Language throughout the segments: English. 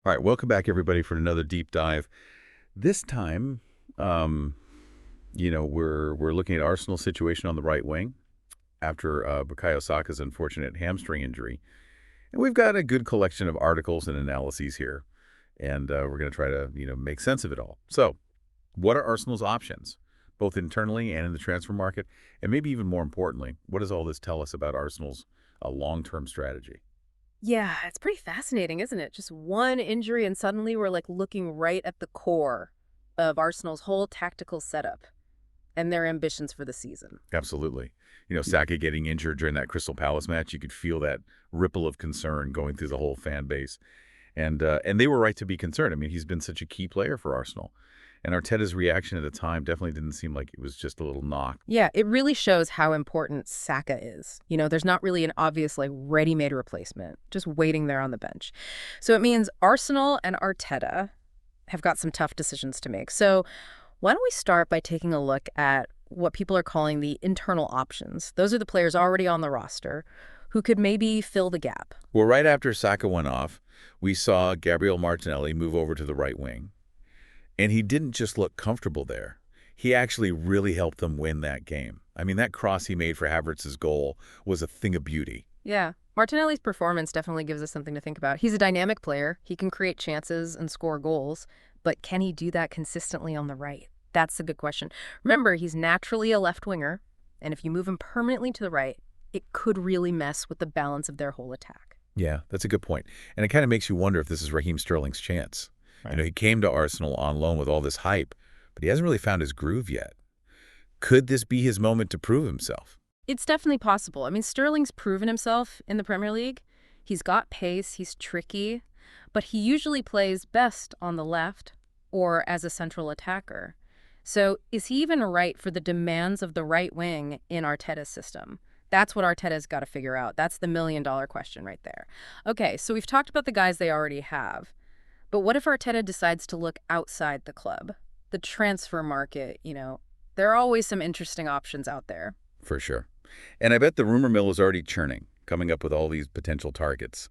All right, welcome back everybody for another deep dive. This time, um, we're looking at Arsenal's situation on the right wing after Bukayo Saka's unfortunate hamstring injury, and we've got a good collection of articles and analyses here, and we're going to try to make sense of it all. So, what are Arsenal's options, both internally and in the transfer market, and maybe even more importantly, what does all this tell us about Arsenal's long-term strategy? Yeah, it's pretty fascinating, isn't it? Just one injury and suddenly we're like looking right at the core of Arsenal's whole tactical setup and their ambitions for the season. Absolutely. Saka getting injured during that Crystal Palace match, you could feel that ripple of concern going through the whole fan base. And they were right to be concerned. I mean, he's been such a key player for Arsenal. And Arteta's reaction at the time definitely didn't seem like it was just a little knock. Yeah, it really shows how important Saka is. There's not really an obvious like ready-made replacement, just waiting there on the bench. So it means Arsenal and Arteta have got some tough decisions to make. So why don't we start by taking a look at what people are calling the internal options? Those are the players already on the roster who could maybe fill the gap. Well, right after Saka went off, we saw Gabriel Martinelli move over to the right wing. And he didn't just look comfortable there. He actually really helped them win that game. I mean, that cross he made for Havertz's goal was a thing of beauty. Yeah, Martinelli's performance definitely gives us something to think about. He's a dynamic player. He can create chances and score goals, but can he do that consistently on the right? That's the good question. Remember, he's naturally a left winger, and if you move him permanently to the right, it could really mess with the balance of their whole attack. Yeah, that's a good point. And it kind of makes you wonder if this is Raheem Sterling's chance. Right. He came to Arsenal on loan with all this hype, but he hasn't really found his groove yet. Could this be his moment to prove himself? It's definitely possible. I mean, Sterling's proven himself in the Premier League. He's got pace, he's tricky, but he usually plays best on the left or as a central attacker. So is he even right for the demands of the right wing in Arteta's system? That's what Arteta's got to figure out. That's the million-dollar question right there. Okay, so we've talked about the guys they already have. But what if Arteta decides to look outside the club? The transfer market, there are always some interesting options out there. For sure. And I bet the rumor mill is already churning, coming up with all these potential targets.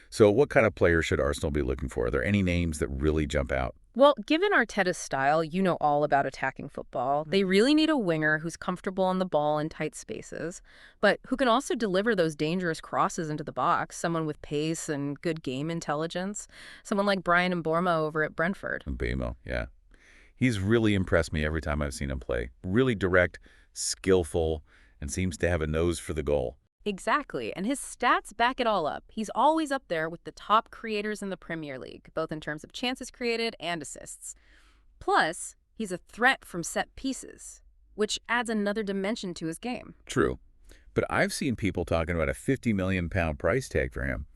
So what kind of players should Arsenal be looking for? Are there any names that really jump out? Well, given Arteta's style, you know all about attacking football. They really need a winger who's comfortable on the ball in tight spaces, but who can also deliver those dangerous crosses into the box, someone with pace and good game intelligence, someone like Bryan Mbeumo over at Brentford. Mbeumo, yeah. He's really impressed me every time I've seen him play. Really direct, skillful, and seems to have a nose for the goal. Exactly, and his stats back it all up. He's always up there with the top creators in the Premier League, both in terms of chances created and assists. Plus, he's a threat from set pieces, which adds another dimension to his game. True. But I've seen people talking about a £50 million price tag for him.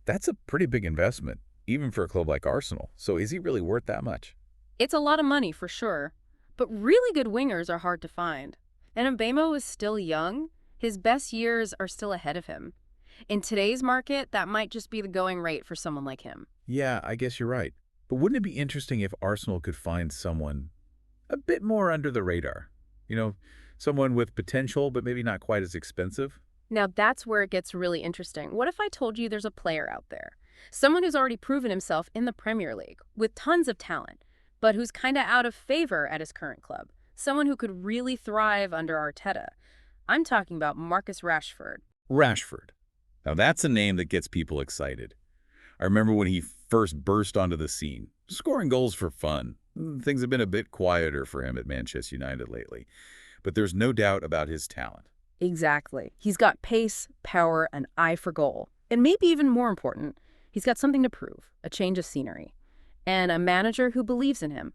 That's a pretty big investment, even for a club like Arsenal. So is he really worth that much? It's a lot of money for sure, but really good wingers are hard to find. And Mbemo is still young. His best years are still ahead of him. In today's market, that might just be the going rate for someone like him. Yeah, I guess you're right. But wouldn't it be interesting if Arsenal could find someone a bit more under the radar? You know, someone with potential, but maybe not quite as expensive? Now that's where it gets really interesting. What if I told you there's a player out there? Someone who's already proven himself in the Premier League with tons of talent, but who's kind of out of favor at his current club. Someone who could really thrive under Arteta. I'm talking about Marcus Rashford. Rashford. Now that's a name that gets people excited. I remember when he first burst onto the scene, scoring goals for fun. Things have been a bit quieter for him at Manchester United lately, but there's no doubt about his talent. Exactly. He's got pace, power, an eye for goal. And maybe even more important, he's got something to prove, a change of scenery, and a manager who believes in him.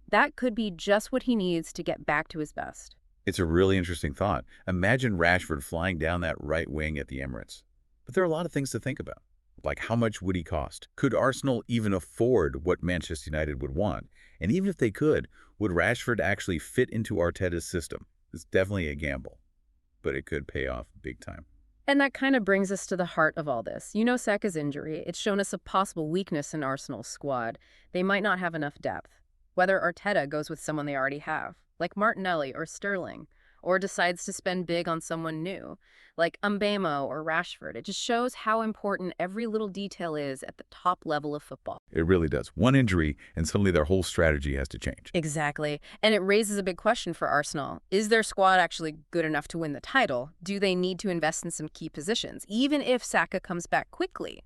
That could be just what he needs to get back to his best. It's a really interesting thought. Imagine Rashford flying down that right wing at the Emirates. But there are a lot of things to think about. Like how much would he cost? Could Arsenal even afford what Manchester United would want? And even if they could, would Rashford actually fit into Arteta's system? It's definitely a gamble, but it could pay off big time. And that kind of brings us to the heart of all this. Saka's injury. It's shown us a possible weakness in Arsenal's squad. They might not have enough depth. Whether Arteta goes with someone they already have, like Martinelli or Sterling, or decides to spend big on someone new, like Mbeumo or Rashford. It just shows how important every little detail is at the top level of football. It really does. One injury, and suddenly their whole strategy has to change. Exactly. And it raises a big question for Arsenal. Is their squad actually good enough to win the title? Do they need to invest in some key positions, even if Saka comes back quickly?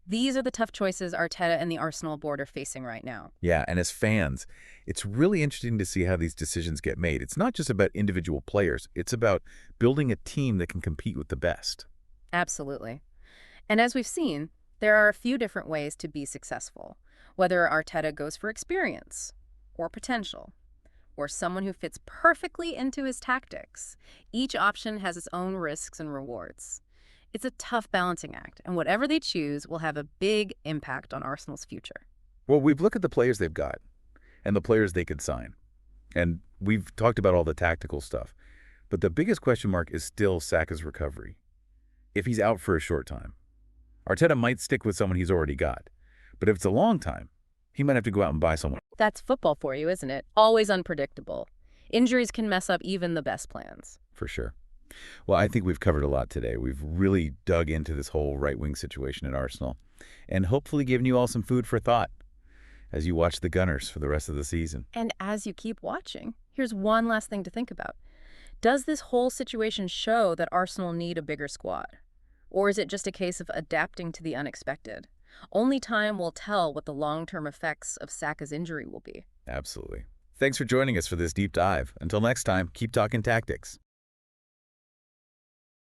These are the tough choices Arteta and the Arsenal board are facing right now. Yeah, and as fans, it's really interesting to see how these decisions get made. It's not just about individual players. It's about building a team that can compete with the best. Absolutely. And as we've seen, there are a few different ways to be successful, whether Arteta goes for experience or potential or someone who fits perfectly into his tactics. Each option has its own risks and rewards. It's a tough balancing act, and whatever they choose will have a big impact on Arsenal's future. Well, we've looked at the players they've got and the players they could sign. And we've talked about all the tactical stuff. But the biggest question mark is still Saka's recovery. If he's out for a short time, Arteta might stick with someone he's already got. But if it's a long time, he might have to go out and buy someone. That's football for you, isn't it? Always unpredictable. Injuries can mess up even the best plans. For sure. Well, I think we've covered a lot today. We've really dug into this whole right-wing situation at Arsenal and hopefully given you all some food for thought as you watch the Gunners for the rest of the season. And as you keep watching, here's one last thing to think about. Does this whole situation show that Arsenal need a bigger squad? Or is it just a case of adapting to the unexpected? Only time will tell what the long-term effects of Saka's injury will be. Absolutely. Thanks for joining us for this deep dive. Until next time, keep talking tactics.